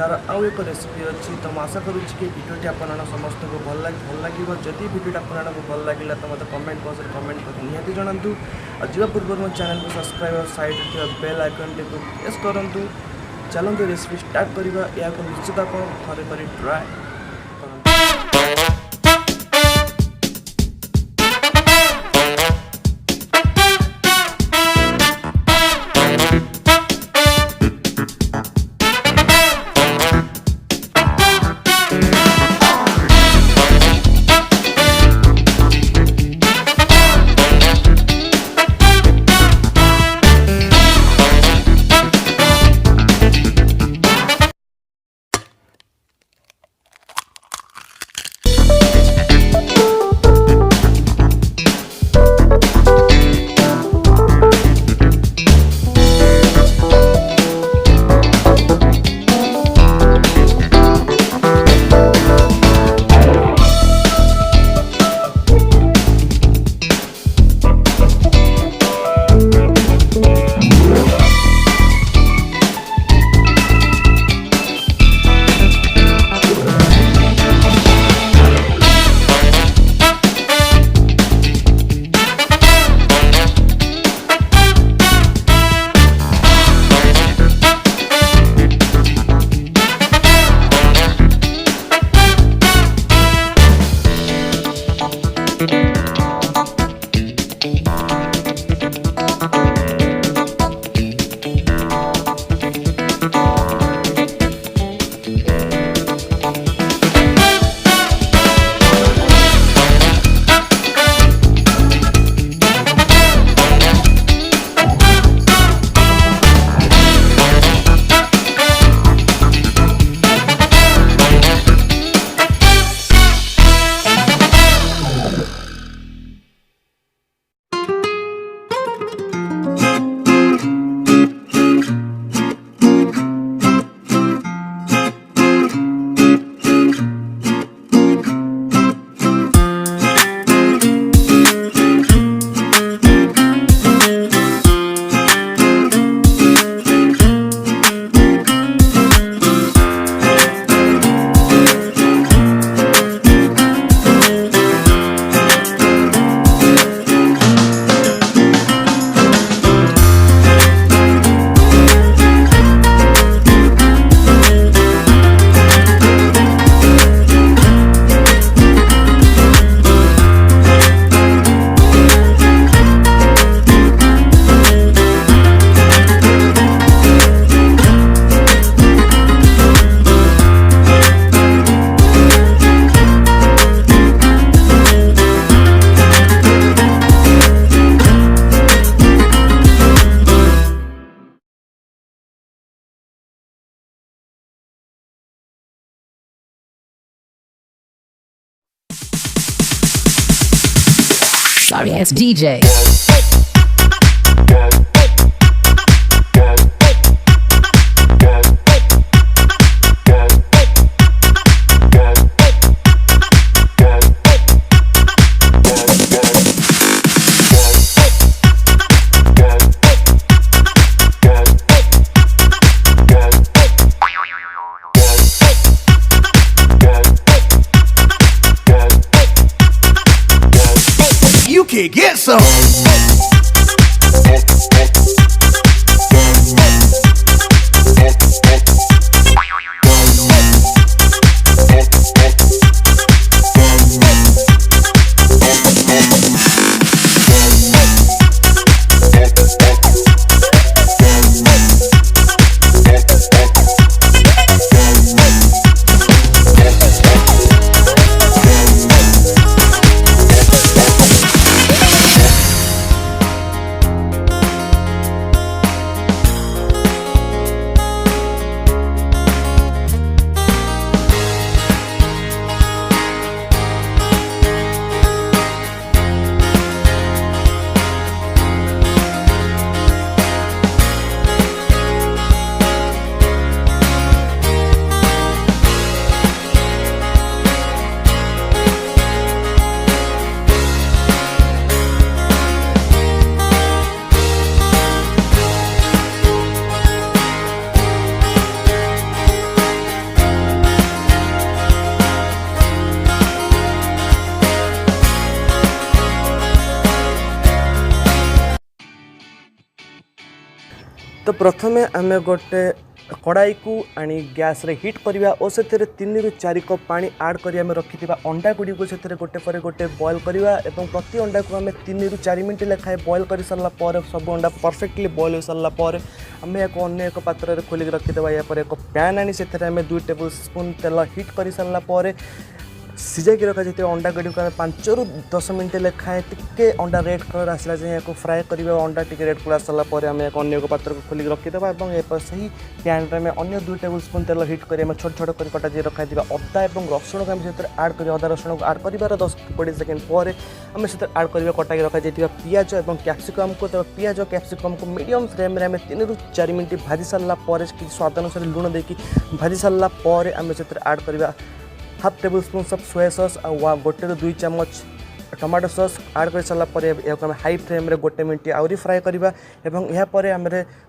तार आउ एक रेसिपी अच्छी। तो मैं आशा करुँच कि भिडियोटी आपन समस्त को भल लगे। जदि भिडियोटा आपको भल लगे तो मतलब कमेंट बॉक्स में कमेंट कर निहाती जनातु। और जीवा पूर्व मो चैनल को सब्सक्राइब और साइड थे बेल आइकन को प्रेस करूँ। चलते रेसिपी स्टार्ट करवा। या निश्चित आप थे पर try Sorry ass DJ. You can get some. तो प्रथमे आम गोटे कड़ाई को आनी गैस रे हीट करवा और से 3 ରୁ 4 कप पानी ऐड करी आम रखि अंडा गुड़ी को से गोटे पर गोटे बॉयल करवा और प्रति अंडा को आम 3 ରୁ 4 मिनट लेखाएं बॉयल कर सारा पर सब अंडा परफेक्टली बॉयल हो सारा पर आम एक अन्य एक पात्र में खोलिक रखिदेवा या पर एक पैन आनी से 2 टेबल स्पून तेल हीट कर सारा पर सिझाई रखा जाए अंडा गड़ी को 5 ରୁ 10 मिनट लेखाएं टिके अंडा रेड कलर आसला जाए फ्राए करवा अंडा टिके रेड कलर सारा पर आम एक अन्य पात्र को खोलिक रखिदेवा और एपर से ही पैन में अन्य 2 टेबल स्पून तेल हीट कर छोट छोट कर कटा जाए रखा अदा और रसुण को आम से आड कर अदा रसुण को आड कर 10-20 सेकेंड पर आम से आड कर कटा रखा जाए पियाज और कैप्सिकम को पियाज और कैप्सिकम को मीडियम फ्लेम में 3 ରୁ 4 मिनट भाजी सारा पर स्वाद अनुसार लुण देकी भाजी सारा पर आम से आड करवा half table spoon of soya sauce और 1 ରୁ 2 चम्मच टमाटो सॉस ऐड कर सारा पर आम हाई फ्लेम रे 1 मिनट आउरी फ्राए करवा एवं यहाँ पर आम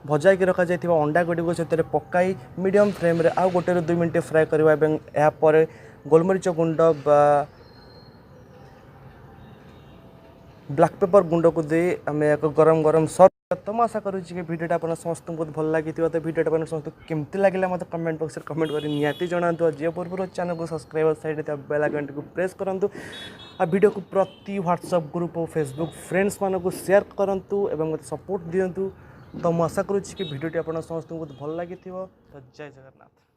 भजा की रखा जाए अंडा गुड़ी को से पकाई मीडियम फ्लेम रे आउ 1 ରୁ 2 मिनट फ्राए करवा यहाँ पर गोलमरीच गुंड ब्लैक पेपर गुंड को दे आम एक गरम गरम सर्व तो मैं आशा करुँच कि भिडियोटा आप समस्त बहुत भल लगी तो भिडियोटा आप समस्त केमती लगे मतलब कमेंट बॉक्स में कमेंट कर निहाती जनातु जी पूर्व चैनल को सब्सक्राइब साइड बेल आइकन को प्रेस करूँ आ वीडियो को प्रति व्हाट्सएप ग्रुप और फेसबुक फ्रेंड्स मान को शेयर करूँ और मत सपोर्ट दिंतु तो मैं आशा करुँच कि भिडियोटी आप समस्त बहुत भल लगी तो जय जगन्नाथ।